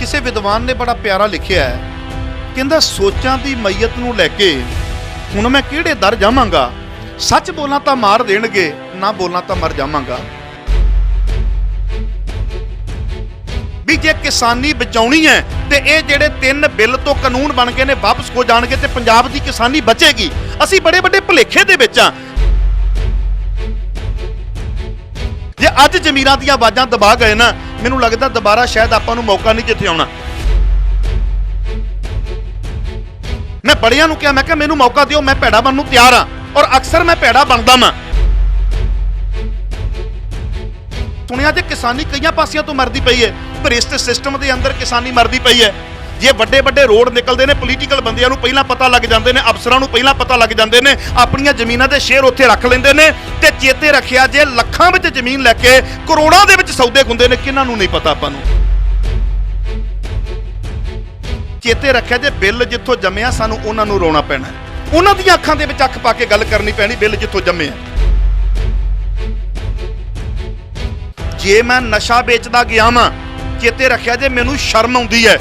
किसी विद्वान ने बड़ा प्यारा लिखिया है, कहंदा सोचां दी मैयत नूं लैके हुण मैं किहड़े दर जावांगा, सच बोलां तां मार देणगे, ना बोलां तां मर जावांगा। भी जे किसानी बचाउणी है ते ये जिहड़े 3 बिल तो कानून बन गए ने वापस हो जाणगे ते पंजाब दी किसानी बचेगी। असीं बड़े बड़े भुलेखे दे विच आ। जे अज जमीरां दीयां आवाज़ां दबा गए ना, मैनूं लगदा दोबारा शायद आपां नूं मौका नहीं जिथे आउणा। मैं बड़ियां नूं कहा, मैं कहा मैनूं मौका दिओ, मैं भैड़ा बनन नूं तैयार हाँ, और अक्सर मैं भैड़ा बनदा वां। सुनिया जे किसानी कई पासियां तो मरदी पई है, भ्रिष्ट सिस्टम के अंदर किसानी मरदी पई है। जे वड्डे वड्डे रोड निकलते हैं, पोलीटिकल बंदियां नूं पहिलां पता लग जाते हैं, अफसरां नूं पहिलां पता लग जाते हैं, अपनियां जमीनां दे शेयर उत्थे रख लेंदे ने ते चेते रखिया जे लखां विच जमीन लैके करोड़ां दे विच सौदे हुंदे ने, किन्हां नूं नहीं पता आपां नूं। चेते रखिया जे बिल जिथों जम्मिया सानूं उन्हां नूं रोना पैना, उन्हां दीयां अखां दे विच अख पा के गल करनी पैनी, बिल जिथों जम्मिया। जे मैं नशा बेचदा गया वां, चेते रखिया जे मैनूं शर्म आउंदी है,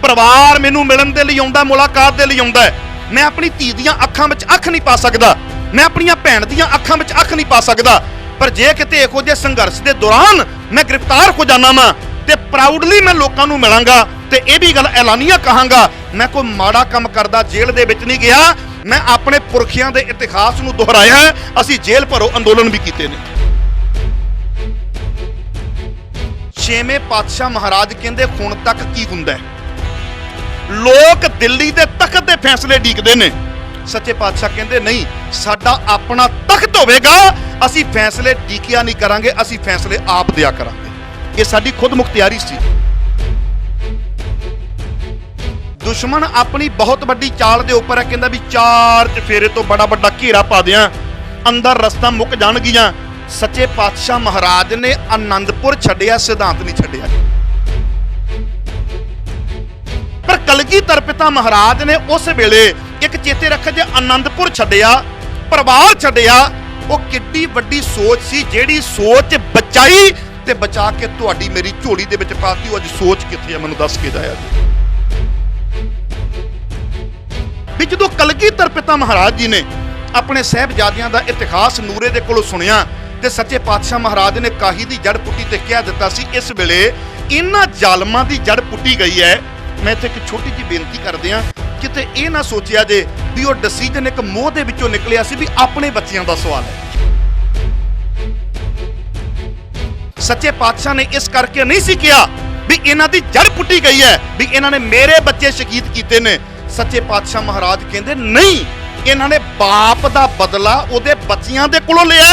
परिवार मैनूं मिलण दे लई आउंदा, मुलाकात दे लई आउंदा है, मैं अपनी धी दीयां अखां विच अख नहीं पा सकदा, मैं अपनियां भैण दीयां अखां विच अख नहीं पा सकदा। पर जे किते इहो जिहे संघर्ष दे दौरान मैं गिरफ्तार हो जाना वां ते प्राउडली मैं लोकां नूं मिलांगा ते इह भी गल ऐलानिया कहांगा, मैं कोई माड़ा काम करदा जेल दे विच नहीं गया, मैं अपने पुरखियां दे इतिहास नूं दोहराया है, असीं जेल भरो अंदोलन भी कीते ने। छेवें पातशाह महाराज कहंदे हुण तक की हुंदा है, लोग दिल्ली दे तख्त दे फैसले ढीकदे ने, सच्चे पातशाह कहंदे नहीं, साडा अपना तख्त होवेगा, असीं फैसले ढीकिया नहीं करांगे, असीं फैसले आप दिया करांगे। ये साडी खुद मुख्तियारी सी। दुश्मन अपनी बहुत बड़ी चाल दे उपर है, कहंदा भी 4 चफेरे तो बड़ा बड़ा घेरा पा दियां, अंदर रस्ता मुक जाणगियां। सच्चे पातशाह महाराज ने आनंदपुर छड्डिया, सिद्धांत नहीं छड्डिया। पर कलगीधर पिता महाराज ने उस वेले एक चेते रखा, जे आनंदपुर छड्डिया, परिवार छड्डिया, वो किड्डी वड्डी सोच सी, जेड़ी सोच बचाई ते बचा के तुहाडी मेरी झोली दे विच पाती। अज सोच कित्थे है, मैनूं दस के जाया भी। जदों कलगीधर पिता महाराज जी ने अपने साहिबजादियां दा इतिहास नूरे दे कोलों सुनिया ते सच्चे पातशाह महाराज ने काही दी जड़ पुट्टी ते कह दिता सी, इस वेले इन्हां जालमां दी जड़ पुट्टी गई है। मैं इत्थे एक छोटी जी बेनती करदे हां, किते इह ना सोचिया जे भी वो डिसीजन एक मोह दे विचों निकलिया सी भी अपने बच्चियां दा सवाल है। सच्चे पातशाह ने इस करके नहीं सी किया भी इन्हां दी जड़ पुट्टी गई है, भी इन्हां ने मेरे बच्चे शहीद कीते ने। सच्चे पातशाह महाराज कहंदे नहीं, इन्हां ने बाप दा बदला उहदे बच्चियां दे कोलों लिया।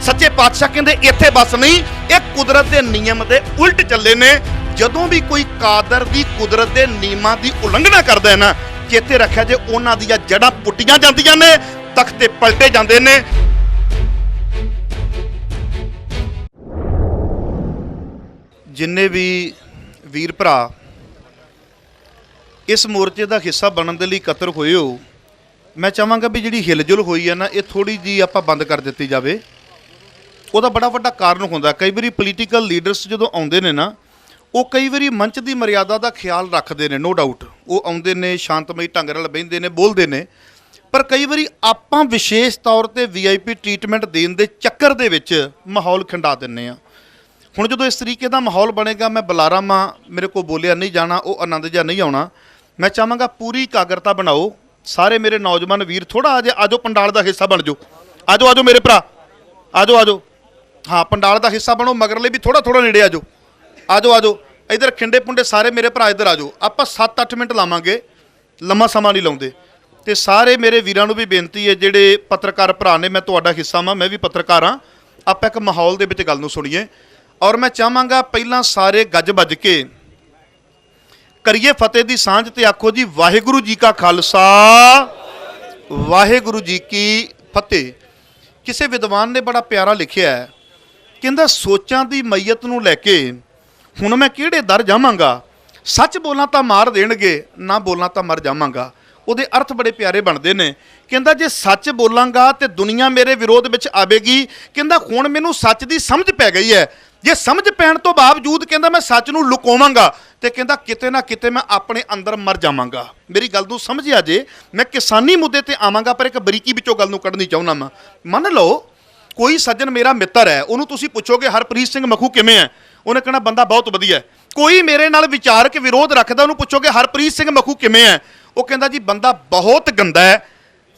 सच्चे पातशाह कहंदे इत्थे बस नहीं, ये कुदरत दे नियम दे उल्ट चले ने। जदों भी कोई कादर दी कुदरत दे नियमां दी उलंघना करदा है ना, चेते रखिया जे उन्हां दीयां जड़ां पुट्टियां जांदियां ने, तख्ते पलटे जांदे ने। जिन्ने भी वीर भरा इस मोर्चे का हिस्सा बनने के लिए इकत्र होए हो, मैं चाहांगा भी जिहड़ी हिलजुल हुई है ना, ये थोड़ी जी आपां बंद कर दित्ती जावे। ਉਹਦਾ बड़ा ਵੱਡਾ ਕਾਰਨ ਹੁੰਦਾ, कई बारी पोलीटिकल लीडर्स ਜਦੋਂ ਆਉਂਦੇ ਨੇ ਨਾ, ਉਹ कई बारी मंच की मर्यादा का ख्याल रखते हैं, नो डाउट वो आਉਂਦੇ ਨੇ शांतमई ढंग नाल बहिंदे ने, बोलते हैं, पर कई बारी आपां विशेष तौर पर VIP ट्रीटमेंट देण दे चक्कर दे विच माहौल खिंडा दिंने आ। हुण जदों इस तरीके का माहौल बनेगा, मैं बुलारा मां मेरे को बोलिया नहीं जाना, वो आनंद जिहा नहीं आउणा। मैं चाहांगा पूरी इकाग्रता बनाओ, सारे मेरे नौजवान वीर थोड़ा आजो पंडाल का हिस्सा बन जाओ, आजो आजो मेरे भरा, आजो आजो, हाँ पंडाल का हिस्सा बनो, मगरले भी थोड़ा थोड़ा नेड़े आजो, आजो आजो, इधर खिंडे पुंडे सारे मेरे भरा इधर आजो। आप 7-8 मिनट लावांगे, लम्मा समा नहीं लाउंदे। ते सारे मेरे वीरां नूं भी बेनती है, जिहड़े पत्रकार भरा ने, मैं तुहाडा हिस्सा वां, मैं भी पत्रकार हाँ, आप एक माहौल दे विच गल नूं सुणीए। और मैं चाहांगा पहिलां सारे गज बज के करिए फतेह दी सांझ ते आखो जी वाहिगुरू जी का खालसा, वाहिगुरू जी की फतेह। किसी विद्वान ने बड़ा प्यारा लिखिया है, कहंदा सोचां दी मैयत नूं लैके हुण मैं किहड़े दर जावांगा, सच बोलां तां मार देणगे, ना बोलां तां मर जावांगा। ਉਹਦੇ अर्थ बड़े प्यारे बनते हैं। कहता जे सच बोलांगा तो दुनिया मेरे विरोध में आवेगी। कहता हुण मैनूं सच की समझ पै गई है, ਜੇ ਸਮਝ ਪੈਣ ਤੋਂ ਬਾਵਜੂਦ ਕਹਿੰਦਾ ਮੈਂ ਸੱਚ ਨੂੰ ਲੁਕਾਵਾਂਗਾ ਤੇ ਕਹਿੰਦਾ ਕਿਤੇ ਨਾ ਕਿਤੇ ਮੈਂ ਆਪਣੇ ਅੰਦਰ ਮਰ ਜਾਵਾਂਗਾ। ਮੇਰੀ ਗੱਲ ਨੂੰ ਸਮਝਿਆ ਜੇ, ਮੈਂ ਕਿਸਾਨੀ ਮੁੱਦੇ ਤੇ ਆਵਾਂਗਾ ਪਰ ਇੱਕ ਬਰੀਕੀ ਵਿੱਚੋਂ ਗੱਲ ਨੂੰ ਕੱਢਣੀ ਚਾਹੁੰਦਾ ਮੈਂ। ਮੰਨ ਲਓ ਕੋਈ ਸੱਜਣ ਮੇਰਾ ਮਿੱਤਰ ਹੈ, ਉਹਨੂੰ ਤੁਸੀਂ ਪੁੱਛੋਗੇ ਹਰਪ੍ਰੀਤ ਸਿੰਘ ਮਖੂ ਕਿਵੇਂ ਹੈ, ਉਹਨੇ ਕਹਿਣਾ ਬੰਦਾ ਬਹੁਤ ਵਧੀਆ ਹੈ। ਕੋਈ ਮੇਰੇ ਨਾਲ ਵਿਚਾਰਕ ਵਿਰੋਧ ਰੱਖਦਾ, ਉਹਨੂੰ ਪੁੱਛੋਗੇ ਹਰਪ੍ਰੀਤ ਸਿੰਘ ਮਖੂ ਕਿਵੇਂ ਹੈ, ਉਹ ਕਹਿੰਦਾ ਜੀ ਬੰਦਾ ਬਹੁਤ ਗੰਦਾ ਹੈ।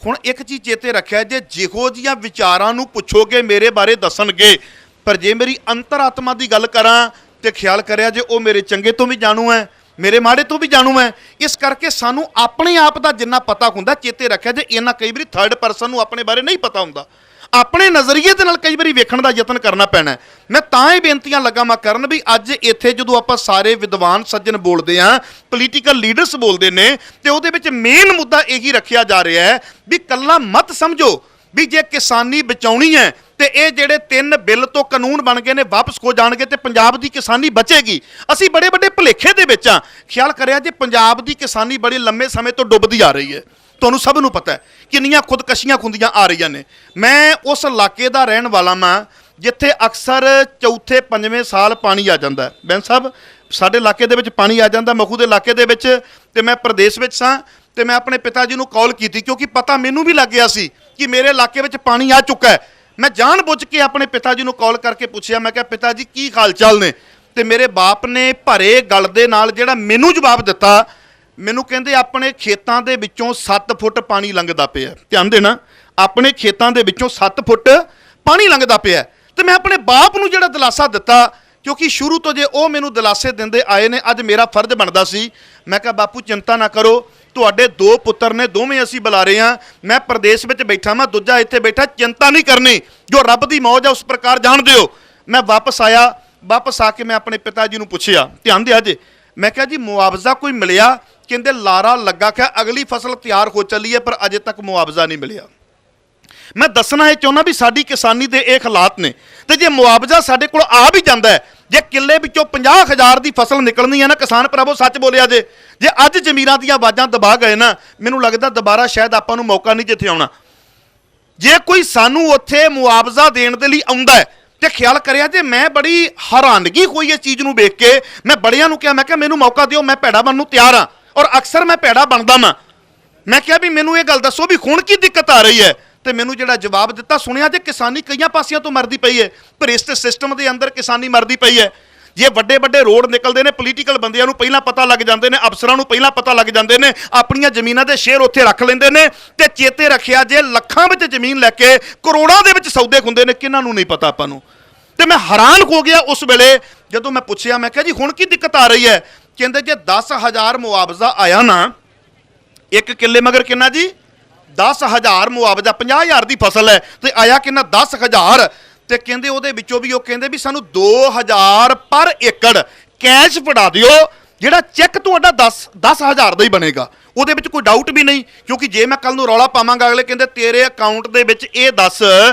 ਹੁਣ ਇੱਕ ਚੀਜ਼ ਚੇਤੇ ਰੱਖਿਆ, ਜੇ ਜਿਹੋ ਜਿਹੀਆਂ ਵਿਚਾਰਾਂ ਨੂੰ ਪੁੱਛੋਗੇ ਮੇਰੇ ਬਾਰੇ ਦੱਸਣਗੇ, ਪਰ ਜੇ ਮੇਰੀ ਅੰਤਰਾਤਮਾ ਦੀ ਗੱਲ ਕਰਾਂ ਤੇ ਖਿਆਲ ਕਰਿਆ ਜੇ ਉਹ ਮੇਰੇ ਚੰਗੇ ਤੋਂ ਵੀ ਜਾਣੂ ਹੈ, ਮੇਰੇ ਮਾੜੇ ਤੋਂ ਵੀ ਜਾਣੂ ਹੈ। ਇਸ ਕਰਕੇ ਸਾਨੂੰ ਆਪਣੇ ਆਪ ਦਾ ਜਿੰਨਾ ਪਤਾ ਹੁੰਦਾ, ਚੇਤੇ ਰੱਖਿਆ ਜੇ ਇਹਨਾਂ ਕਈ ਵਾਰੀ ਥਰਡ ਪਰਸਨ ਨੂੰ ਆਪਣੇ ਬਾਰੇ ਨਹੀਂ ਪਤਾ ਹੁੰਦਾ, ਆਪਣੇ ਨਜ਼ਰੀਏ ਦੇ ਨਾਲ ਕਈ ਵਾਰੀ ਵੇਖਣ ਦਾ ਯਤਨ ਕਰਨਾ ਪੈਣਾ। ਮੈਂ ਤਾਂ ਇਹ ਬੇਨਤੀਆਂ ਲੱਗਾ ਮੈਂ ਕਰਨ ਵੀ ਅੱਜ ਇੱਥੇ ਜਦੋਂ ਆਪਾਂ ਸਾਰੇ ਵਿਦਵਾਨ ਸੱਜਣ ਬੋਲਦੇ ਹਾਂ, ਪੋਲੀਟੀਕਲ ਲੀਡਰਸ ਬੋਲਦੇ ਨੇ, ਤੇ ਉਹਦੇ ਵਿੱਚ ਮੇਨ ਮੁੱਦਾ ਇਹੀ ਰੱਖਿਆ ਜਾ ਰਿਹਾ ਹੈ ਵੀ ਕੱਲਾ ਮਤ ਸਮਝੋ ਵੀ ਜੇ ਕਿਸਾਨੀ ਬਚਾਉਣੀ ਹੈ ਤੇ ਇਹ ਜਿਹੜੇ 3 ਬਿੱਲ ਤੋਂ ਕਾਨੂੰਨ ਬਣ ਗਏ ਨੇ ਵਾਪਸ ਹੋ ਜਾਣਗੇ ਤੇ ਪੰਜਾਬ ਦੀ ਕਿਸਾਨੀ ਬਚੇਗੀ। ਅਸੀਂ ਬੜੇ ਵੱਡੇ ਭੁਲੇਖੇ ਦੇ ਵਿੱਚ ਆ। ਖਿਆਲ ਕਰਿਆ ਜੇ ਪੰਜਾਬ ਦੀ ਕਿਸਾਨੀ ਬੜੇ ਲੰਮੇ ਸਮੇਂ ਤੋਂ ਡੁੱਬਦੀ ਆ ਰਹੀ ਹੈ, ਤੁਹਾਨੂੰ ਸਭ ਨੂੰ ਪਤਾ ਹੈ ਕਿੰਨੀਆਂ ਖੁਦਕਸ਼ੀਆਂ ਹੁੰਦੀਆਂ ਆ ਰਹੀਆਂ ਨੇ। ਮੈਂ ਉਸ ਇਲਾਕੇ ਦਾ ਰਹਿਣ ਵਾਲਾ ਮੈਂ ਜਿੱਥੇ ਅਕਸਰ ਚੌਥੇ 5ਵੇਂ ਸਾਲ ਪਾਣੀ ਆ ਜਾਂਦਾ। ਬੈਂਸ ਸਾਹਿਬ ਸਾਡੇ ਇਲਾਕੇ ਦੇ ਵਿੱਚ ਪਾਣੀ ਆ ਜਾਂਦਾ, ਮਖੂ ਦੇ ਇਲਾਕੇ ਦੇ ਵਿੱਚ, ਤੇ ਮੈਂ ਪ੍ਰਦੇਸ਼ ਵਿੱਚ ਸਾਂ ਤੇ ਮੈਂ ਆਪਣੇ ਪਿਤਾ ਜੀ ਨੂੰ ਕਾਲ ਕੀਤੀ ਕਿਉਂਕਿ ਪਤਾ ਮੈਨੂੰ ਵੀ ਲੱਗ ਗਿਆ ਸੀ ਕਿ ਮੇਰੇ ਇਲਾਕੇ ਵਿੱਚ ਪਾਣੀ ਆ ਚੁੱਕਾ ਹੈ। ਮੈਂ ਜਾਣ ਬੁੱਝ ਕੇ ਆਪਣੇ ਪਿਤਾ ਜੀ ਨੂੰ ਕਾਲ ਕਰਕੇ ਪੁੱਛਿਆ, ਮੈਂ ਕਿਹਾ ਪਿਤਾ ਜੀ ਕੀ ਹਾਲ ਚਾਲ ਨੇ, ਤੇ ਮੇਰੇ ਬਾਪ ਨੇ ਭਰੇ ਗਲ ਦੇ ਨਾਲ ਜਿਹੜਾ ਮੈਨੂੰ ਜਵਾਬ ਦਿੱਤਾ, ਮੈਨੂੰ ਕਹਿੰਦੇ ਆਪਣੇ ਖੇਤਾਂ ਦੇ ਵਿੱਚੋਂ 7 ਫੁੱਟ ਪਾਣੀ ਲੰਘਦਾ ਪਿਆ। ਧਿਆਨ ਦੇਣਾ, ਆਪਣੇ ਖੇਤਾਂ ਦੇ ਵਿੱਚੋਂ 7 ਫੁੱਟ ਪਾਣੀ ਲੰਘਦਾ ਪਿਆ। ਤੇ ਮੈਂ ਆਪਣੇ ਬਾਪ ਨੂੰ ਜਿਹੜਾ ਦਿਲਾਸਾ ਦਿੱਤਾ, ਕਿਉਂਕਿ ਸ਼ੁਰੂ ਤੋਂ ਜੇ ਉਹ ਮੈਨੂੰ ਦਿਲਾਸੇ ਦਿੰਦੇ ਆਏ ਨੇ, ਅੱਜ ਮੇਰਾ ਫਰਜ਼ ਬਣਦਾ ਸੀ। ਮੈਂ ਕਿਹਾ ਬਾਪੂ ਚਿੰਤਾ ਨਾ ਕਰੋ, ਤੁਹਾਡੇ 2 ਪੁੱਤਰ ਨੇ, ਦੋਵੇਂ ਅਸੀਂ ਬੁਲਾ ਰਹੇ ਹਾਂ, ਮੈਂ ਪ੍ਰਦੇਸ਼ ਵਿੱਚ ਬੈਠਾ, ਮੈਂ ਦੂਜਾ ਇੱਥੇ ਬੈਠਾ, ਚਿੰਤਾ ਨਹੀਂ ਕਰਨੀ, ਜੋ ਰੱਬ ਦੀ ਮੌਜ ਆ ਉਸ ਪ੍ਰਕਾਰ ਜਾਣ ਦਿਓ। ਮੈਂ ਵਾਪਸ ਆਇਆ, ਵਾਪਸ ਆ ਕੇ ਮੈਂ ਆਪਣੇ ਪਿਤਾ ਜੀ ਨੂੰ ਪੁੱਛਿਆ, ਧਿਆਨ ਦਿਆ ਜੇ, ਮੈਂ ਕਿਹਾ ਜੀ ਮੁਆਵਜ਼ਾ ਕੋਈ ਮਿਲਿਆ? ਕਹਿੰਦੇ ਲਾਰਾ ਲੱਗਾ, ਕਿ ਅਗਲੀ ਫਸਲ ਤਿਆਰ ਹੋ ਚੱਲੀ ਹੈ ਪਰ ਅਜੇ ਤੱਕ ਮੁਆਵਜ਼ਾ ਨਹੀਂ ਮਿਲਿਆ। ਮੈਂ ਦੱਸਣਾ ਇਹ ਚਾਹੁੰਦਾ ਵੀ ਸਾਡੀ ਕਿਸਾਨੀ ਦੇ ਇਹ ਹਾਲਾਤ ਨੇ, ਤੇ ਜੇ ਮੁਆਵਜ਼ਾ ਸਾਡੇ ਕੋਲ ਆ ਵੀ ਜਾਂਦਾ ਹੈ, ਜੇ ਕਿੱਲੇ ਵਿੱਚੋਂ 50,000 ਦੀ ਫਸਲ ਨਿਕਲਣੀ ਹੈ ਨਾ, ਕਿਸਾਨ ਭਰਾਵੋ ਸੱਚ ਬੋਲਿਆ ਜੇ ਅੱਜ ਜ਼ਮੀਰਾਂ ਦੀਆਂ ਆਵਾਜ਼ਾਂ ਦਬਾ ਗਏ ਨਾ, ਮੈਨੂੰ ਲੱਗਦਾ ਦੁਬਾਰਾ ਸ਼ਾਇਦ ਆਪਾਂ ਨੂੰ ਮੌਕਾ ਨਹੀਂ ਜਿੱਥੇ ਆਉਣਾ। ਜੇ ਕੋਈ ਸਾਨੂੰ ਉੱਥੇ ਮੁਆਵਜ਼ਾ ਦੇਣ ਦੇ ਲਈ ਆਉਂਦਾ ਹੈ ਤੇ ਖਿਆਲ ਕਰਿਆ ਜੇ, ਮੈਂ ਬੜੀ ਹੈਰਾਨਗੀ ਹੋਈ ਇਸ ਚੀਜ਼ ਨੂੰ ਵੇਖ ਕੇ। ਮੈਂ ਬੜਿਆਂ ਨੂੰ ਕਿਹਾ, ਮੈਂ ਕਿਹਾ ਮੈਨੂੰ ਮੌਕਾ ਦਿਓ, ਮੈਂ ਭੈੜਾ ਬਣਨ ਨੂੰ ਤਿਆਰ ਹਾਂ, ਔਰ ਅਕਸਰ ਮੈਂ ਭੈੜਾ ਬਣਦਾ ਮੈਂ ਕਿਹਾ ਵੀ ਮੈਨੂੰ ਇਹ ਗੱਲ ਦੱਸੋ ਵੀ ਹੁਣ ਕੀ ਦਿੱਕਤ ਆ ਰਹੀ ਹੈ। ਤੇ ਮੈਨੂੰ ਜਿਹੜਾ ਜਵਾਬ ਦਿੱਤਾ ਸੁਣਿਆ ਜੇ, ਕਿਸਾਨੀ ਕਈਆਂ ਪਾਸਿਆਂ ਤੋਂ ਮਰਦੀ ਪਈ ਹੈ, ਭ੍ਰਿਸ਼ਟ ਸਿਸਟਮ ਦੇ ਅੰਦਰ ਕਿਸਾਨੀ ਮਰਦੀ ਪਈ ਹੈ। ਜੇ ਵੱਡੇ ਵੱਡੇ ਰੋਡ ਨਿਕਲਦੇ ਨੇ, ਪੋਲੀਟੀਕਲ ਬੰਦਿਆਂ ਨੂੰ ਪਹਿਲਾਂ ਪਤਾ ਲੱਗ ਜਾਂਦੇ ਨੇ, ਅਫਸਰਾਂ ਨੂੰ ਪਹਿਲਾਂ ਪਤਾ ਲੱਗ ਜਾਂਦੇ ਨੇ, ਆਪਣੀਆਂ ਜ਼ਮੀਨਾਂ ਦੇ ਸ਼ੇਅਰ ਉੱਥੇ ਰੱਖ ਲੈਂਦੇ ਨੇ। ਤੇ ਚੇਤੇ ਰੱਖਿਆ ਜੇ ਲੱਖਾਂ ਵਿੱਚ ਜ਼ਮੀਨ ਲੈ ਕੇ ਕਰੋੜਾਂ ਦੇ ਵਿੱਚ ਸੌਦੇ ਹੁੰਦੇ ਨੇ, ਕਿਹਨਾਂ ਨੂੰ ਨਹੀਂ ਪਤਾ ਆਪਾਂ ਨੂੰ। ਤੇ ਮੈਂ ਹੈਰਾਨ ਹੋ ਗਿਆ ਉਸ ਵੇਲੇ ਜਦੋਂ ਮੈਂ ਪੁੱਛਿਆ, ਮੈਂ ਕਿਹਾ ਜੀ ਹੁਣ ਕੀ ਦਿੱਕਤ ਆ ਰਹੀ ਹੈ? ਕਹਿੰਦੇ ਜੇ 10,000 ਮੁਆਵਜ਼ਾ ਆਇਆ ਨਾ, ਇੱਕ ਕਿੱਲੇ ਮਗਰ ਕਿੰਨਾ ਜੀ? 10,000 ਮੁਆਵਜ਼ਾ, 50,000 ਦੀ ਫਸਲ ਹੈ ਤੇ ਆਇਆ ਕਿੰਨਾ? 10,000। ਤੇ ਕਹਿੰਦੇ ਉਹਦੇ ਵਿੱਚੋਂ ਵੀ ਉਹ ਕਹਿੰਦੇ ਵੀ ਸਾਨੂੰ 2,000 ਪਰ ਏਕੜ ਕੈਸ਼ ਫੜਾ ਦਿਓ, ਜਿਹੜਾ ਚੈੱਕ ਤੁਹਾਡਾ 10,000 ਦਾ ਹੀ ਬਣੇਗਾ। ਉਹਦੇ ਵਿੱਚ ਕੋਈ ਡਾਊਟ ਵੀ ਨਹੀਂ, ਕਿਉਂਕਿ ਜੇ ਮੈਂ ਕੱਲ ਨੂੰ ਰੌਲਾ ਪਾਵਾਂਗਾ, ਅਗਲੇ ਕਹਿੰਦੇ ਤੇਰੇ ਅਕਾਊਂਟ ਦੇ ਵਿੱਚ ਇਹ ਦੱਸ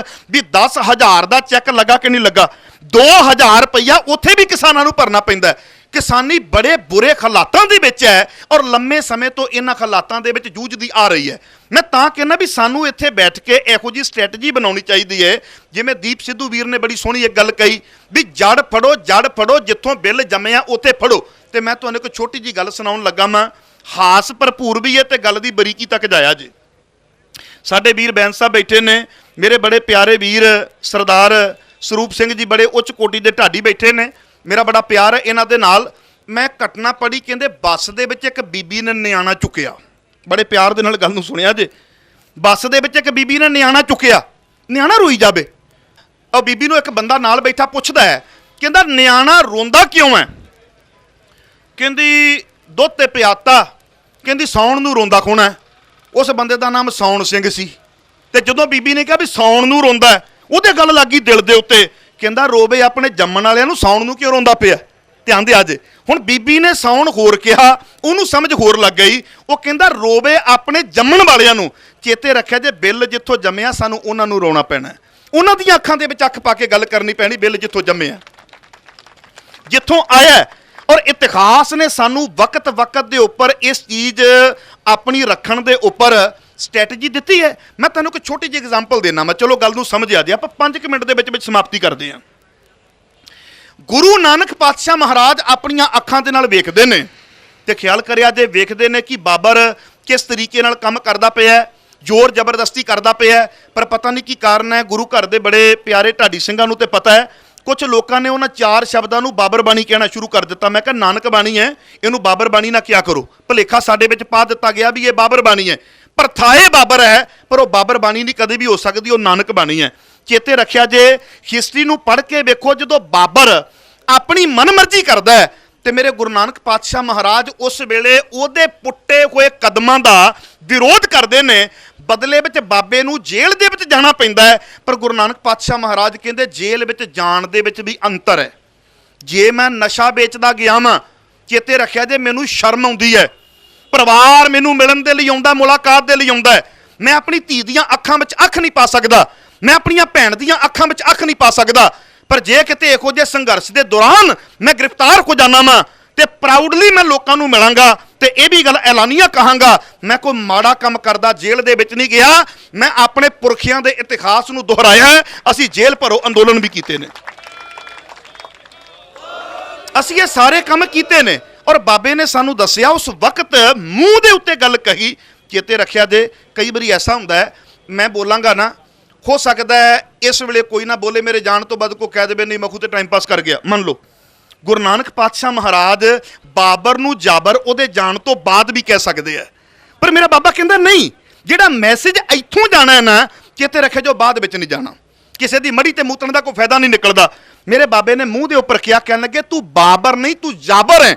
ਵੀ 10,000 ਦਾ ਚੈੱਕ ਲੱਗਾ ਕਿ ਨਹੀਂ ਲੱਗਾ। 2,000 ਰੁਪਈਆ ਉੱਥੇ ਵੀ ਕਿਸਾਨਾਂ ਨੂੰ ਭਰਨਾ ਪੈਂਦਾ। ਕਿਸਾਨੀ ਬੜੇ ਬੁਰੇ ਹਾਲਾਤਾਂ ਦੇ ਵਿੱਚ ਹੈ ਔਰ ਲੰਮੇ ਸਮੇਂ ਤੋਂ ਇਹਨਾਂ ਹਾਲਾਤਾਂ ਦੇ ਵਿੱਚ ਜੂਝਦੀ ਆ ਰਹੀ ਹੈ। ਮੈਂ ਤਾਂ ਕਹਿੰਦਾ ਵੀ ਸਾਨੂੰ ਇੱਥੇ ਬੈਠ ਕੇ ਇਹੋ ਜਿਹੀ ਸਟ੍ਰੈਟਜੀ ਬਣਾਉਣੀ ਚਾਹੀਦੀ ਹੈ, ਜਿਵੇਂ ਦੀਪ ਸਿੱਧੂ ਵੀਰ ਨੇ ਬੜੀ ਸੋਹਣੀ ਇੱਕ ਗੱਲ ਕਹੀ ਵੀ ਜੜ ਫੜੋ, ਜਿੱਥੋਂ ਬਿੱਲ ਜੰਮਿਆ ਉੱਥੇ ਫੜੋ। ਤੇ ਮੈਂ ਤੁਹਾਨੂੰ ਇੱਕ ਛੋਟੀ ਜੀ ਗੱਲ ਸੁਣਾਉਣ ਲੱਗਾ, ਮੈਂ ਹਾਸ ਭਰਪੂਰ ਵੀ ਹੈ ਤੇ ਗੱਲ ਦੀ ਬਰੀਕੀ ਤੱਕ ਜਾਇਆ ਜੇ। ਸਾਡੇ ਵੀਰ ਬੈਂਸ ਸਾਹਿਬ ਬੈਠੇ ਨੇ, ਮੇਰੇ ਬੜੇ ਪਿਆਰੇ ਵੀਰ ਸਰਦਾਰ ਸਰੂਪ ਸਿੰਘ ਜੀ, ਬੜੇ ਉੱਚ ਕੋਟੀ ਦੇ ਢਾਡੀ ਬੈਠੇ ਨੇ, ਮੇਰਾ ਬੜਾ ਪਿਆਰ ਹੈ ਇਹਨਾਂ ਦੇ ਨਾਲ। ਮੈਂ ਘਟਨਾ ਪੜ੍ਹੀ, ਕਹਿੰਦੇ ਬੱਸ ਦੇ ਵਿੱਚ ਇੱਕ ਬੀਬੀ ਨੇ ਨਿਆਣਾ ਚੁੱਕਿਆ, ਬੜੇ ਪਿਆਰ ਦੇ ਨਾਲ ਗੱਲ ਨੂੰ ਸੁਣਿਆ ਜੇ। ਬੱਸ ਦੇ ਵਿੱਚ ਇੱਕ ਬੀਬੀ ਨੇ ਨਿਆਣਾ ਚੁੱਕਿਆ, ਨਿਆਣਾ ਰੋਈ ਜਾਵੇ। ਉਹ ਬੀਬੀ ਨੂੰ ਇੱਕ ਬੰਦਾ ਨਾਲ ਬੈਠਾ ਪੁੱਛਦਾ ਹੈ, ਕਹਿੰਦਾ ਨਿਆਣਾ ਰੋਂਦਾ ਕਿਉਂ ਹੈ? ਕਹਿੰਦੀ ਦੁੱਧ ਤੇ ਪਿਆਤਾ, ਕਹਿੰਦੀ ਸੌਣ ਨੂੰ ਰੋਂਦਾ ਕੌਣ ਹੈ? ਉਸ ਬੰਦੇ ਦਾ ਨਾਮ ਸੌਣ ਸਿੰਘ ਸੀ। ਤੇ ਜਦੋਂ ਬੀਬੀ ਨੇ ਕਿਹਾ ਵੀ ਸੌਣ ਨੂੰ ਰੋਂਦਾ, ਉਹਦੇ ਗੱਲ ਲੱਗੀ ਦਿਲ ਦੇ ਉੱਤੇ। ਕਹਿੰਦਾ ਰੋਵੇ ਆਪਣੇ ਜੰਮਣ ਵਾਲਿਆਂ ਨੂੰ, ਸੌਣ ਨੂੰ ਕਿਉਂ ਰੋਂਦਾ ਪਿਆ? ਧਿਆਨ ਦੇ ਅੱਜ ਹੁਣ ਬੀਬੀ ਨੇ ਸੌਣ ਹੋਰ ਕਿਹਾ, ਉਹਨੂੰ ਸਮਝ ਹੋਰ ਲੱਗ ਗਈ। ਉਹ ਕਹਿੰਦਾ ਰੋਵੇ ਆਪਣੇ ਜੰਮਣ ਵਾਲਿਆਂ ਨੂੰ। ਚੇਤੇ ਰੱਖਿਆ ਜੇ ਬਿੱਲ ਜਿੱਥੋਂ ਜੰਮਿਆ ਸਾਨੂੰ ਉਹਨਾਂ ਨੂੰ ਰੋਣਾ ਪੈਣਾ, ਉਹਨਾਂ ਦੀਆਂ ਅੱਖਾਂ ਦੇ ਵਿੱਚ ਅੱਖ ਪਾ ਕੇ ਗੱਲ ਕਰਨੀ ਪੈਣੀ। ਬਿੱਲ ਜਿੱਥੋਂ ਜੰਮਿਆ, ਜਿੱਥੋਂ ਆਇਆ, ਔਰ ਇਤਿਹਾਸ ਨੇ ਸਾਨੂੰ ਵਕਤ ਦੇ ਉੱਪਰ ਇਸ ਚੀਜ਼ ਆਪਣੀ ਰੱਖਣ ਦੇ ਉੱਪਰ ਸਟ੍ਰੈਟਜੀ ਦਿੱਤੀ ਹੈ। ਮੈਂ ਤੁਹਾਨੂੰ ਇੱਕ ਛੋਟੀ ਜਿਹੀ ਐਗਜ਼ਾਮਪਲ ਦੇਣਾ, ਮੈਂ ਚਲੋ ਗੱਲ ਨੂੰ ਸਮਝਿਆ ਜੇ, ਆਪਾਂ 5 ਮਿੰਟ ਦੇ ਵਿੱਚ ਸਮਾਪਤੀ ਕਰਦੇ ਹਾਂ। ਗੁਰੂ ਨਾਨਕ ਪਾਤਸ਼ਾਹ ਮਹਾਰਾਜ ਆਪਣੀਆਂ ਅੱਖਾਂ ਦੇ ਨਾਲ ਵੇਖਦੇ ਨੇ ਤੇ ਖਿਆਲ ਕਰਿਆ ਜੇ ਵੇਖਦੇ ਨੇ ਕਿ ਬਾਬਰ ਕਿਸ ਤਰੀਕੇ ਨਾਲ ਕੰਮ ਕਰਦਾ ਪਿਆ, ਜ਼ੋਰ ਜ਼ਬਰਦਸਤੀ ਕਰਦਾ ਪਿਆ, ਪਰ ਪਤਾ ਨਹੀਂ ਕੀ ਕਾਰਨ ਹੈ। ਗੁਰੂ ਘਰ ਦੇ ਬੜੇ ਪਿਆਰੇ ਢਾਡੀ ਸਿੰਘਾਂ ਨੂੰ ਤੇ ਪਤਾ ਹੈ। ਕੁਝ ਲੋਕਾਂ ਨੇ ਉਹਨਾਂ 4 ਸ਼ਬਦਾਂ ਨੂੰ ਬਾਬਰ ਬਾਣੀ ਕਹਿਣਾ ਸ਼ੁਰੂ ਕਰ ਦਿੱਤਾ। ਮੈਂ ਕਿਹਾ ਨਾਨਕ ਬਾਣੀ ਹੈ, ਇਹਨੂੰ ਬਾਬਰ ਬਾਣੀ ਨਾ ਕਿਆ ਕਰੋ। ਭੁਲੇਖਾ ਸਾਡੇ ਵਿੱਚ ਪਾ ਦਿੱਤਾ ਗਿਆ ਵੀ ਇਹ ਬਾਬਰ ਬਾਣੀ ਹੈ, ਪਰ ਥਾਏ ਬਾਬਰ ਹੈ, ਪਰ ਉਹ ਬਾਬਰ ਬਾਣੀ ਨਹੀਂ ਕਦੇ ਵੀ ਹੋ ਸਕਦੀ, ਉਹ ਨਾਨਕ ਬਾਣੀ ਹੈ। ਚੇਤੇ ਰੱਖਿਆ ਜੇ ਹਿਸਟਰੀ ਨੂੰ ਪੜ੍ਹ ਕੇ ਵੇਖੋ, ਜਦੋਂ ਬਾਬਰ ਆਪਣੀ ਮਨਮਰਜ਼ੀ ਕਰਦਾ ਹੈ ਤੇ ਮੇਰੇ ਗੁਰੂ ਨਾਨਕ ਪਾਤਸ਼ਾਹ ਮਹਾਰਾਜ ਉਸ ਵੇਲੇ ਉਹਦੇ ਪੁੱਟੇ ਹੋਏ ਕਦਮਾਂ ਦਾ ਵਿਰੋਧ ਕਰਦੇ ਨੇ। ਬਦਲੇ ਵਿੱਚ ਬਾਬੇ ਨੂੰ ਜੇਲ੍ਹ ਦੇ ਵਿੱਚ ਜਾਣਾ ਪੈਂਦਾ ਹੈ, ਪਰ ਗੁਰੂ ਨਾਨਕ ਪਾਤਸ਼ਾਹ ਮਹਾਰਾਜ ਕਹਿੰਦੇ ਜੇਲ੍ਹ ਵਿੱਚ ਜਾਣ ਦੇ ਵਿੱਚ ਵੀ ਅੰਤਰ ਹੈ। ਜੇ ਮੈਂ ਨਸ਼ਾ ਵੇਚਦਾ ਗਿਆ ਵਾਂ, ਚੇਤੇ ਰੱਖਿਆ ਜੇ ਮੈਨੂੰ ਸ਼ਰਮ ਆਉਂਦੀ ਹੈ, ਪਰਿਵਾਰ ਮੈਨੂੰ ਮਿਲਣ ਦੇ ਲਈ ਆਉਂਦਾ, ਮੁਲਾਕਾਤ ਦੇ ਲਈ ਆਉਂਦਾ, ਮੈਂ ਆਪਣੀ ਧੀ ਦੀਆਂ ਅੱਖਾਂ ਵਿੱਚ ਅੱਖ ਨਹੀਂ ਪਾ ਸਕਦਾ, ਮੈਂ ਆਪਣੀਆਂ ਭੈਣ ਦੀਆਂ ਅੱਖਾਂ ਵਿੱਚ ਅੱਖ ਨਹੀਂ ਪਾ ਸਕਦਾ। ਪਰ ਜੇ ਕਿਤੇ ਇਹੋ ਜਿਹੇ ਸੰਘਰਸ਼ ਦੇ ਦੌਰਾਨ ਮੈਂ ਗ੍ਰਿਫਤਾਰ ਹੋ ਜਾਣਾ ਵਾਂ ਤੇ ਪ੍ਰਾਊਡਲੀ ਮੈਂ ਲੋਕਾਂ ਨੂੰ ਮਿਲਾਂਗਾ ਤੇ ਇਹ ਵੀ ਗੱਲ ਐਲਾਨੀਆਂ ਕਹਾਂਗਾ, ਮੈਂ ਕੋਈ ਮਾੜਾ ਕੰਮ ਕਰਦਾ ਜੇਲ੍ਹ ਦੇ ਵਿੱਚ ਨਹੀਂ ਗਿਆ, ਮੈਂ ਆਪਣੇ ਪੁਰਖਿਆਂ ਦੇ ਇਤਿਹਾਸ ਨੂੰ ਦੁਹਰਾਇਆ। ਅਸੀਂ ਜੇਲ੍ਹ ਭਰੋ ਅੰਦੋਲਨ ਵੀ ਕੀਤੇ ਨੇ, ਅਸੀਂ ਇਹ ਸਾਰੇ ਕੰਮ ਕੀਤੇ ਨੇ। ਔਰ ਬਾਬੇ ਨੇ ਸਾਨੂੰ ਦੱਸਿਆ ਉਸ ਵਕਤ ਮੂੰਹ ਦੇ ਉੱਤੇ ਗੱਲ ਕਹੀ। ਚੇਤੇ ਰੱਖਿਆ ਜੇ ਕਈ ਵਾਰੀ ਐਸਾ ਹੁੰਦਾ ਹੈ, ਮੈਂ ਬੋਲਾਂਗਾ ਨਾ, ਹੋ ਸਕਦਾ ਹੈ ਇਸ ਵੇਲੇ ਕੋਈ ਨਾ ਬੋਲੇ, ਮੇਰੇ ਜਾਣ ਤੋਂ ਬਾਅਦ ਕੋਈ ਕਹਿ ਦੇਵੇ ਨਹੀਂ ਮਖੂ ਤੇ ਟਾਈਮ ਪਾਸ ਕਰ ਗਿਆ। ਮੰਨ ਲਓ ਗੁਰੂ ਨਾਨਕ ਪਾਤਸ਼ਾਹ ਮਹਾਰਾਜ ਬਾਬਰ ਨੂੰ ਜਾਬਰ ਉਹਦੇ ਜਾਣ ਤੋਂ ਬਾਅਦ ਵੀ ਕਹਿ ਸਕਦੇ ਆ, ਪਰ ਮੇਰਾ ਬਾਬਾ ਕਹਿੰਦਾ ਨਹੀਂ, ਜਿਹੜਾ ਮੈਸੇਜ ਇੱਥੋਂ ਜਾਣਾ ਹੈ ਨਾ, ਚੇਤੇ ਰੱਖਿਆ ਜੋ ਬਾਅਦ ਵਿੱਚ ਨਹੀਂ ਜਾਣਾ। ਕਿਸੇ ਦੀ ਮੜੀ ਤੇ ਮੂਤਣ ਦਾ ਕੋਈ ਫਾਇਦਾ ਨਹੀਂ ਨਿਕਲਦਾ। ਮੇਰੇ ਬਾਬੇ ਨੇ ਮੂੰਹ ਦੇ ਉੱਪਰ ਕਿਹਾ, ਕਹਿਣ ਲੱਗੇ ਤੂੰ ਬਾਬਰ ਨਹੀਂ, ਤੂੰ ਜਾਬਰ ਹੈ।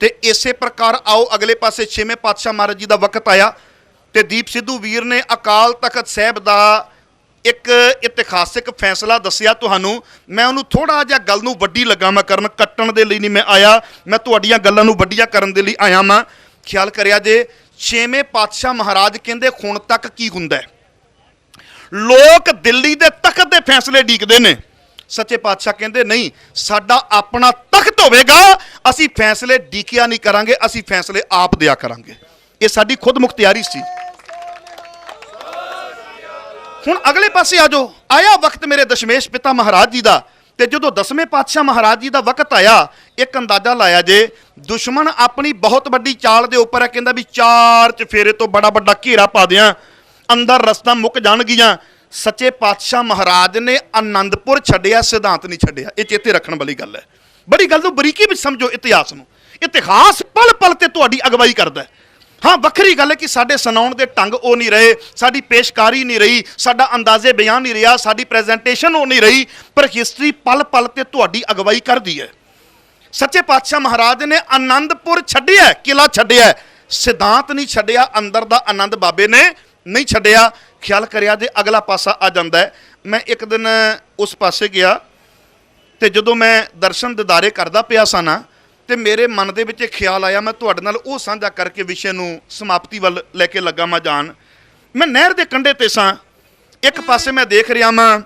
ਤੇ ਇਸੇ ਪ੍ਰਕਾਰ ਆਓ ਅਗਲੇ ਪਾਸੇ 6ਵੇਂ ਪਾਤਸ਼ਾਹ ਮਹਾਰਾਜ ਜੀ ਦਾ ਵਕਤ ਆਇਆ ਤੇ ਦੀਪ ਸਿੱਧੂ ਵੀਰ ਨੇ ਅਕਾਲ ਤਖਤ ਸਾਹਿਬ ਦਾ ਇੱਕ ਇਤਿਹਾਸਿਕ ਫੈਸਲਾ ਦੱਸਿਆ ਤੁਹਾਨੂੰ। ਮੈਂ ਉਹਨੂੰ ਥੋੜਾ ਜਿਹਾ ਗੱਲ ਨੂੰ ਵੱਡੀ ਲੱਗਾ ਮੈਂ ਕਰਨ, ਕੱਟਣ ਦੇ ਲਈ ਨਹੀਂ ਮੈਂ ਆਇਆ, ਮੈਂ ਤੁਹਾਡੀਆਂ ਗੱਲਾਂ ਨੂੰ ਵੱਡੀਆਂ ਕਰਨ ਦੇ ਲਈ ਆਇਆ ਮੈਂ। ਖਿਆਲ ਕਰਿਆ ਜੇ 6ਵੇਂ ਪਾਤਸ਼ਾਹ ਮਹਾਰਾਜ ਕਹਿੰਦੇ ਹੁਣ ਤੱਕ ਕੀ ਹੁੰਦਾ ਹੈ, ਲੋਕ ਦਿੱਲੀ ਦੇ ਤਖਤ ਦੇ ਫੈਸਲੇ ਡੀਕਦੇ ਨੇ। ਸੱਚੇ ਪਾਤਸ਼ਾਹ ਕਹਿੰਦੇ ਨਹੀਂ, ਸਾਡਾ ਆਪਣਾ ਤਖਤ ਹੋਵੇਗਾ, ਅਸੀਂ ਫੈਸਲੇ ਡੀਕਿਆ ਨਹੀਂ ਕਰਾਂਗੇ, ਅਸੀਂ ਫੈਸਲੇ ਆਪ ਦਿਆ ਕਰਾਂਗੇ। ਇਹ ਸਾਡੀ ਖੁਦ ਮੁਖਤਿਆਰੀ ਸੀ। ਹੁਣ ਅਗਲੇ ਪਾਸੇ ਆ ਜਾਓ, ਆਇਆ ਵਕਤ ਮੇਰੇ ਦਸ਼ਮੇਸ਼ ਪਿਤਾ ਮਹਾਰਾਜ ਜੀ ਦਾ, ਤੇ ਜਦੋਂ 10ਵੇਂ ਪਾਤਸ਼ਾਹ ਮਹਾਰਾਜ ਜੀ ਦਾ ਵਕਤ ਆਇਆ, ਇੱਕ ਅੰਦਾਜ਼ਾ ਲਾਇਆ ਜੇ ਦੁਸ਼ਮਣ ਆਪਣੀ ਬਹੁਤ ਵੱਡੀ ਚਾਲ ਦੇ ਉੱਪਰ ਹੈ, ਕਹਿੰਦਾ ਵੀ 4 ਚਫੇਰੇ ਤੋਂ ਬੜਾ ਵੱਡਾ ਘੇਰਾ ਪਾ ਦਿਆਂ, ਅੰਦਰ ਰਸਤਾ ਮੁੱਕ ਜਾਣਗੀਆਂ। ਸੱਚੇ ਪਾਤਸ਼ਾਹ ਮਹਾਰਾਜ ਨੇ ਆਨੰਦਪੁਰ ਛੱਡਿਆ, ਸਿਧਾਂਤ ਨਹੀਂ ਛੱਡਿਆ। ਇਹ ਚੇਤੇ ਰੱਖਣ ਵਾਲੀ ਗੱਲ ਹੈ, ਬੜੀ ਗੱਲ ਨੂੰ ਬਰੀਕੀ ਵਿੱਚ ਸਮਝੋ ਇਤਿਹਾਸ ਨੂੰ। ਇਤਿਹਾਸ ਪਲ ਪਲ ਤੇ ਤੁਹਾਡੀ ਅਗਵਾਈ ਕਰਦਾ। ਹਾਂ, ਵੱਖਰੀ ਗੱਲ ਹੈ ਕਿ ਸਾਡੇ ਸੁਣਾਉਣ ਦੇ ਢੰਗ ਉਹ ਨਹੀਂ ਰਹੇ, ਸਾਡੀ ਪੇਸ਼ਕਾਰੀ ਨਹੀਂ ਰਹੀ, ਸਾਡਾ ਅੰਦਾਜ਼ੇ ਬਿਆਨ ਨਹੀਂ ਰਿਹਾ, ਸਾਡੀ ਪ੍ਰੈਜੈਂਟੇਸ਼ਨ ਉਹ ਨਹੀਂ ਰਹੀ, ਪਰ ਹਿਸਟਰੀ ਪਲ ਪਲ ਤੇ ਤੁਹਾਡੀ ਅਗਵਾਈ ਕਰਦੀ ਹੈ। ਸੱਚੇ ਪਾਤਸ਼ਾਹ ਮਹਾਰਾਜ ਨੇ ਆਨੰਦਪੁਰ ਛੱਡਿਆ, ਕਿਲਾ ਛੱਡਿਆ, ਸਿਧਾਂਤ ਨਹੀਂ ਛੱਡਿਆ, ਅੰਦਰ ਦਾ ਆਨੰਦ ਬਾਬੇ ਨੇ ਨਹੀਂ ਛੱਡਿਆ। ਖਿਆਲ ਕਰਿਆ ਜੇ ਅਗਲਾ ਪਾਸਾ ਆ ਜਾਂਦਾ ਹੈ। ਮੈਂ ਇੱਕ ਦਿਨ ਉਸ ਪਾਸੇ ਗਿਆ ਤੇ ਜਦੋਂ ਮੈਂ ਦਰਸ਼ਨ ਦਿਦਾਰੇ ਕਰਦਾ ਪਿਆ ਸਾਂ ਨਾ, ਤੇ ਮੇਰੇ ਮਨ ਦੇ ਵਿੱਚ ਇੱਕ ਖਿਆਲ ਆਇਆ, ਮੈਂ ਤੁਹਾਡੇ ਨਾਲ ਉਹ ਸਾਂਝਾ ਕਰਕੇ ਵਿਸ਼ੇ ਨੂੰ ਸਮਾਪਤੀ ਵੱਲ ਲੈ ਕੇ ਲੱਗਾ ਮੈਂ ਜਾਣ। ਮੈਂ ਨਹਿਰ ਦੇ ਕੰਢੇ ਤੇ ਸਾਂ, ਇੱਕ ਪਾਸੇ ਮੈਂ ਦੇਖ ਰਿਹਾ ਮੈਂ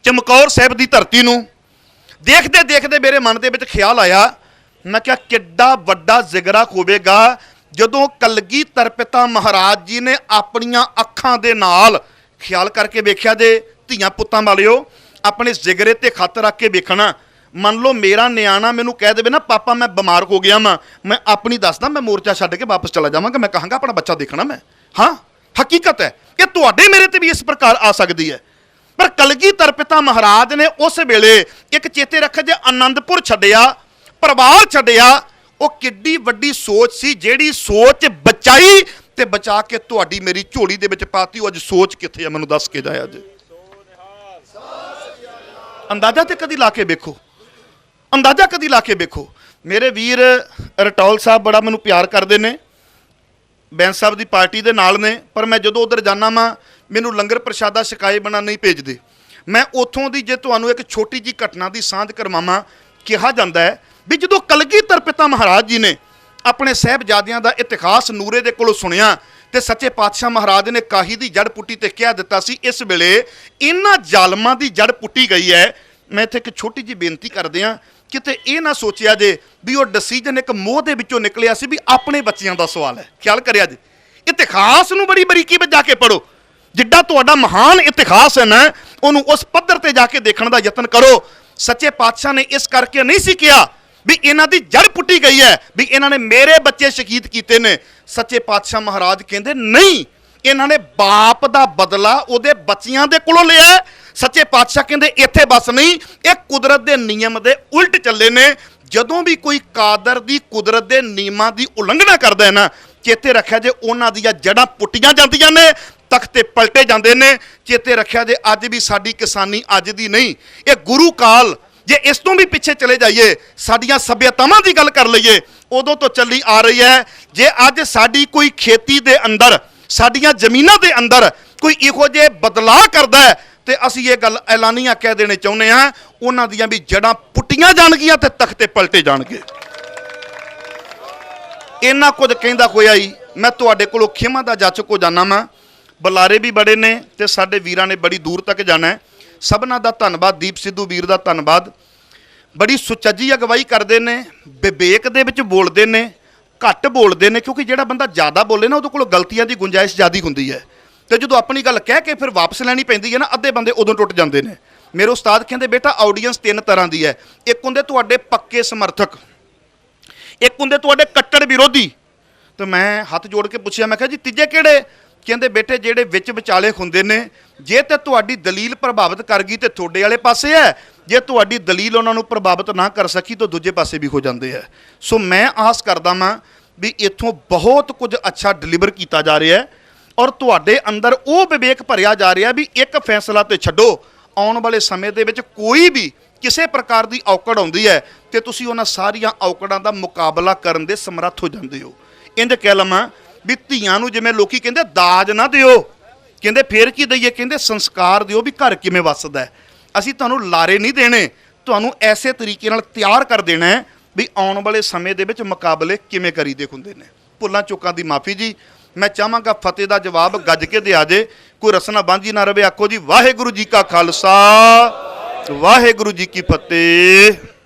ਚਮਕੌਰ ਸਾਹਿਬ ਦੀ ਧਰਤੀ ਨੂੰ। ਦੇਖਦੇ ਦੇਖਦੇ ਮੇਰੇ ਮਨ ਦੇ ਵਿੱਚ ਖਿਆਲ ਆਇਆ, ਮੈਂ ਕਿਹਾ ਕਿੱਡਾ ਵੱਡਾ ਜ਼ਿਗਰਾ ਹੋਵੇਗਾ ਜਦੋਂ ਕਲਗੀਧਰ ਪਿਤਾ ਮਹਾਰਾਜ ਜੀ ਨੇ ਆਪਣੀਆਂ ਅੱਖਾਂ ਦੇ ਨਾਲ, ਖਿਆਲ ਕਰਕੇ ਵੇਖਿਆ ਜੇ ਧੀਆਂ ਪੁੱਤਾਂ ਵਾਲਿਓ, ਆਪਣੇ ਜ਼ਿਗਰੇ ਤੇ ਖੱਤ ਰੱਖ ਕੇ ਵੇਖਣਾ। ਮੰਨ ਲਓ ਮੇਰਾ ਨਿਆਣਾ ਮੈਨੂੰ ਕਹਿ ਦੇਵੇ ਨਾ ਪਾਪਾ ਮੈਂ ਬਿਮਾਰ ਹੋ ਗਿਆ ਮੈਂ ਆਪਣੀ ਦੱਸਦਾ, ਮੈਂ ਮੋਰਚਾ ਛੱਡ ਕੇ ਵਾਪਸ ਚਲਾ ਜਾਵਾਂਗਾ, ਮੈਂ ਕਹਾਂਗਾ ਆਪਣਾ ਬੱਚਾ ਦੇਖਣਾ ਮੈਂ। ਹਾਂ, ਹਕੀਕਤ ਹੈ, ਇਹ ਤੁਹਾਡੇ ਮੇਰੇ ਤੇ ਵੀ ਇਸ ਪ੍ਰਕਾਰ ਆ ਸਕਦੀ ਹੈ। ਪਰ ਕਲਗੀਧਰ ਪਿਤਾ ਮਹਾਰਾਜ ਨੇ ਉਸ ਵੇਲੇ ਇੱਕ ਚੇਤੇ ਰੱਖਿਆ ਜੇ ਆਨੰਦਪੁਰ ਛੱਡਿਆ, ਪਰਿਵਾਰ ਛੱਡਿਆ, ਉਹ ਕਿੱਡੀ ਵੱਡੀ ਸੋਚ ਸੀ, ਜਿਹੜੀ ਸੋਚ ਬਚਾਈ ਤੇ ਬਚਾ ਕੇ ਤੁਹਾਡੀ ਮੇਰੀ ਝੋਲੀ ਦੇ ਵਿੱਚ ਪਾਤੀ। ਉਹ ਅੱਜ ਸੋਚ ਕਿੱਥੇ ਆ ਮੈਨੂੰ ਦੱਸ ਕੇ ਜਾਇਆ ਅੱਜ। ਅੰਦਾਜ਼ਾ ਤੇ ਕਦੀ ਲਾ ਕੇ ਵੇਖੋ, ਅੰਦਾਜ਼ਾ ਕਦੀ ਲਾ ਕੇ ਵੇਖੋ। ਮੇਰੇ ਵੀਰ ਰਟੌਲ ਸਾਹਿਬ ਬੜਾ ਮੈਨੂੰ ਪਿਆਰ ਕਰਦੇ ਨੇ, ਬੈਂਸ ਸਾਹਿਬ ਦੀ ਪਾਰਟੀ ਦੇ ਨਾਲ ਨੇ, ਪਰ ਮੈਂ ਜਦੋਂ ਉਧਰ ਜਾਣਾ ਵਾਂ ਮੈਨੂੰ ਲੰਗਰ ਪ੍ਰਸ਼ਾਦਾ ਛਕਾਏ ਬਿਨਾਂ ਨਹੀਂ ਭੇਜਦੇ। ਮੈਂ ਉੱਥੋਂ ਦੀ ਜੇ ਤੁਹਾਨੂੰ ਇੱਕ ਛੋਟੀ ਜਿਹੀ ਘਟਨਾ ਦੀ ਸਾਂਝ ਕਰਵਾਵਾਂ, ਕਿਹਾ ਜਾਂਦਾ ਹੈ ਵੀ ਜਦੋਂ ਕਲਗੀਧਰ ਪਿਤਾ ਮਹਾਰਾਜ ਜੀ ਨੇ ਆਪਣੇ ਸਾਹਿਬਜ਼ਾਦਿਆਂ ਦਾ ਇਤਿਹਾਸ ਨੂਰੇ ਦੇ ਕੋਲੋਂ ਸੁਣਿਆ ਤੇ ਸੱਚੇ ਪਾਤਸ਼ਾਹ ਮਹਾਰਾਜ ਨੇ ਕਾਹੀ ਦੀ ਜੜ ਪੁੱਟੀ ਤੇ ਕਹਿ ਦਿੱਤਾ ਸੀ ਇਸ ਵੇਲੇ ਇਹਨਾਂ ਜ਼ਾਲਮਾਂ ਦੀ ਜੜ ਪੁੱਟੀ ਗਈ ਹੈ। ਮੈਂ ਇੱਥੇ ਇੱਕ ਛੋਟੀ ਜਿਹੀ ਬੇਨਤੀ ਕਰਦੇ ਹਾਂ, ਕਿਤੇ ਇਹ ਨਾ ਸੋਚਿਆ ਜੇ ਵੀ ਉਹ ਡਿਸੀਜਨ ਇੱਕ ਮੋਹ ਦੇ ਵਿੱਚੋਂ ਨਿਕਲਿਆ ਸੀ ਵੀ ਆਪਣੇ ਬੱਚਿਆਂ ਦਾ ਸਵਾਲ ਹੈ। ਖਿਆਲ ਕਰਿਆ ਜੇ ਇਤਿਹਾਸ ਨੂੰ ਬੜੀ ਬਰੀਕੀ ਵਿੱਚ ਜਾ ਕੇ ਪੜੋ, ਜਿੱਡਾ ਤੁਹਾਡਾ ਮਹਾਨ ਇਤਿਹਾਸ ਹੈ ਨਾ ਉਹਨੂੰ ਉਸ ਪੱਧਰ ਤੇ ਜਾ ਕੇ ਦੇਖਣ ਦਾ ਯਤਨ ਕਰੋ। ਸੱਚੇ ਪਾਤਸ਼ਾਹ ਨੇ ਇਸ ਕਰਕੇ ਨਹੀਂ ਸੀ ਕਿਹਾ ਵੀ ਇਹਨਾਂ ਦੀ ਜੜ ਪੁੱਟੀ ਗਈ ਹੈ, ਵੀ ਇਹਨਾਂ ਨੇ ਮੇਰੇ ਬੱਚੇ ਸ਼ਹੀਦ ਕੀਤੇ ਨੇ। ਸੱਚੇ ਪਾਤਸ਼ਾਹ ਮਹਾਰਾਜ ਕਹਿੰਦੇ ਨਹੀਂ, ਇਹਨਾਂ ਨੇ ਬਾਪ ਦਾ ਬਦਲਾ ਉਹਦੇ ਬੱਚਿਆਂ ਦੇ ਕੋਲੋਂ ਲਿਆ। ਸੱਚੇ ਪਾਤਸ਼ਾਹ ਕਹਿੰਦੇ ਇੱਥੇ ਬਸ ਨਹੀਂ, ਇਹ ਕੁਦਰਤ ਦੇ ਨਿਯਮ ਦੇ ਉਲਟ ਚੱਲੇ ਨੇ। ਜਦੋਂ ਵੀ ਕੋਈ ਕਾਦਰ ਦੀ ਕੁਦਰਤ ਦੇ ਨਿਯਮਾਂ ਦੀ ਉਲੰਘਣਾ ਕਰਦਾ ਹੈ ਨਾ, ਚੇਤੇ ਰੱਖਿਆ ਜੇ ਉਹਨਾਂ ਦੀਆਂ ਜੜ੍ਹਾਂ ਪੁੱਟੀਆਂ ਜਾਂਦੀਆਂ ਨੇ, ਤਖਤੇ ਪਲਟੇ ਜਾਂਦੇ ਨੇ। ਚੇਤੇ ਰੱਖਿਆ ਜੇ ਅੱਜ ਵੀ ਸਾਡੀ ਕਿਸਾਨੀ ਅੱਜ ਦੀ ਨਹੀਂ, ਇਹ ਗੁਰੂ ਕਾਲ, ਜੇ ਇਸ ਤੋਂ ਵੀ ਪਿੱਛੇ ਚਲੇ ਜਾਈਏ, ਸਾਡੀਆਂ ਸੱਭਿਅਤਾਵਾਂ ਦੀ ਗੱਲ ਕਰ ਲਈਏ, ਉਦੋਂ ਤੋਂ ਚੱਲੀ ਆ ਰਹੀ ਹੈ। ਜੇ ਅੱਜ ਸਾਡੀ ਕੋਈ ਖੇਤੀ ਦੇ ਅੰਦਰ, ਸਾਡੀਆਂ ਜ਼ਮੀਨਾਂ ਦੇ ਅੰਦਰ ਕੋਈ ਇਹੋ ਜਿਹੇ ਬਦਲਾਅ ਕਰਦਾ ਹੈ, ਤੇ ਅਸੀਂ ਇਹ ਗੱਲ ਐਲਾਨੀਆਂ ਕਹਿ ਦੇਣੇ ਚਾਹੁੰਦੇ ਹਾਂ, ਉਹਨਾਂ ਦੀਆਂ ਵੀ ਜੜ੍ਹਾਂ ਪੁੱਟੀਆਂ ਜਾਣਗੀਆਂ ਤੇ ਤਖਤੇ ਪਲਟੇ ਜਾਣਗੇ। ਇੰਨਾ ਕੁਝ ਕਹਿੰਦਾ ਹੋਇਆ ਹੀ ਮੈਂ ਤੁਹਾਡੇ ਕੋਲੋਂ ਖਿਮਾ ਦਾ ਜਾਚਕ ਹੋ ਜਾਣਾ ਵਾਂ। ਬੁਲਾਰੇ ਵੀ ਬੜੇ ਨੇ ਤੇ ਸਾਡੇ ਵੀਰਾਂ ਨੇ ਬੜੀ ਦੂਰ ਤੱਕ ਜਾਣਾ ਹੈ। ਸਭਨਾਂ ਦਾ ਧੰਨਵਾਦ, ਦੀਪ ਸਿੱਧੂ ਵੀਰ ਦਾ ਧੰਨਵਾਦ। ਬੜੀ ਸੁਚੱਜੀ ਅਗਵਾਈ ਕਰਦੇ ਨੇ, ਵਿਵੇਕ ਦੇ ਵਿੱਚ ਬੋਲਦੇ ਨੇ, ਘੱਟ ਬੋਲਦੇ ਨੇ, ਕਿਉਂਕਿ ਜਿਹੜਾ ਬੰਦਾ ਜ਼ਿਆਦਾ ਬੋਲੇ ਨਾ ਉਹਦੇ ਕੋਲ ਗਲਤੀਆਂ ਦੀ ਗੁੰਜਾਇਸ਼ ਜ਼ਿਆਦਾ ਹੁੰਦੀ ਹੈ, ਤੇ ਜਦੋਂ ਆਪਣੀ ਗੱਲ ਕਹਿ ਕੇ ਫਿਰ ਵਾਪਸ ਲੈਣੀ ਪੈਂਦੀ ਹੈ ਨਾ, ਅੱਧੇ ਬੰਦੇ ਉਦੋਂ ਟੁੱਟ ਜਾਂਦੇ ਨੇ। ਮੇਰੇ ਉਸਤਾਦ ਕਹਿੰਦੇ ਬੇਟਾ ਆਡੀਅנס 3 ਤਰ੍ਹਾਂ ਦੀ ਹੈ, ਇੱਕ ਹੁੰਦੇ ਤੁਹਾਡੇ ਪੱਕੇ ਸਮਰਥਕ, ਇੱਕ ਹੁੰਦੇ ਤੁਹਾਡੇ ਕੱਟੜ ਵਿਰੋਧੀ। ਤੇ ਮੈਂ ਹੱਥ ਜੋੜ ਕੇ ਪੁੱਛਿਆ, ਮੈਂ ਕਿਹਾ ਜੀ ਤੀਜੇ ਕਿਹੜੇ? ਕਹਿੰਦੇ ਬੇਟੇ ਜਿਹੜੇ ਵਿੱਚ ਵਿਚਾਲੇ ਹੁੰਦੇ ਨੇ, ਜੇ ਤੇ ਤੁਹਾਡੀ ਦਲੀਲ ਪ੍ਰਭਾਵਿਤ ਕਰ ਗਈ ਤੇ ਤੁਹਾਡੇ ਵਾਲੇ ਪਾਸੇ ਹੈ, ਜੇ ਤੁਹਾਡੀ ਦਲੀਲ ਉਹਨਾਂ ਨੂੰ ਪ੍ਰਭਾਵਿਤ ਨਾ ਕਰ ਸਕੀ ਤਾਂ ਦੂਜੇ ਪਾਸੇ ਵੀ ਹੋ ਜਾਂਦੇ ਹੈ। ਸੋ ਮੈਂ ਆਸ ਕਰਦਾ ਹਾਂ ਵੀ ਇੱਥੋਂ ਬਹੁਤ ਕੁਝ ਅੱਛਾ ਡਿਲੀਵਰ ਕੀਤਾ ਜਾ ਰਿਹਾ ਹੈ, ਔਰ ਤੁਹਾਡੇ ਅੰਦਰ ਉਹ ਵਿਵੇਕ ਭਰਿਆ ਜਾ ਰਿਹਾ ਵੀ ਇੱਕ ਫੈਸਲਾ ਤੇ ਛੱਡੋ, ਆਉਣ ਵਾਲੇ ਸਮੇਂ ਦੇ ਵਿੱਚ ਕੋਈ ਵੀ ਕਿਸੇ ਪ੍ਰਕਾਰ ਦੀ ਔਕੜ ਆਉਂਦੀ ਹੈ ਤੇ ਤੁਸੀਂ ਉਹਨਾਂ ਸਾਰੀਆਂ ਔਕੜਾਂ ਦਾ ਮੁਕਾਬਲਾ ਕਰਨ ਦੇ ਸਮਰੱਥ ਹੋ ਜਾਂਦੇ ਹੋ। ਇੰਝ ਕਹਿ ਲਵਾਂ ਵੀ ਧੀਆਂ ਨੂੰ ਜਿਵੇਂ ਲੋਕੀ ਕਹਿੰਦੇ ਦਾਜ ਨਾ ਦਿਓ, ਕਹਿੰਦੇ ਫੇਰ ਕੀ ਦਈਏ, ਕਹਿੰਦੇ ਸੰਸਕਾਰ ਦਿਓ ਵੀ ਘਰ ਕਿਵੇਂ ਵੱਸਦਾ ਹੈ। ਅਸੀਂ ਤੁਹਾਨੂੰ ਲਾਰੇ ਨਹੀਂ ਦੇਣੇ, ਤੁਹਾਨੂੰ ਐਸੇ ਤਰੀਕੇ ਨਾਲ ਤਿਆਰ ਕਰ ਦੇਣਾ ਹੈ ਵੀ ਆਉਣ ਵਾਲੇ ਸਮੇਂ ਦੇ ਵਿੱਚ ਮੁਕਾਬਲੇ ਕਿਵੇਂ ਕਰੀਦੇ ਹੁੰਦੇ ਨੇ। ਭੁੱਲਾਂ ਚੁੱਕਾਂ ਦੀ ਮਾਫੀ ਜੀ। ਮੈਂ ਚਾਹਾਂਗਾ ਫਤਿਹ ਦਾ ਜਵਾਬ ਗੱਜ ਕੇ ਦਿਆ ਜੇ, ਕੋਈ ਰਸਨਾ ਬਾਂਝੀ ਨਾ ਰਵੇ। ਆਖੋ ਜੀ ਵਾਹਿਗੁਰੂ ਜੀ ਕਾ ਖਾਲਸਾ, ਵਾਹਿਗੁਰੂ ਜੀ ਕੀ ਫਤਿਹ।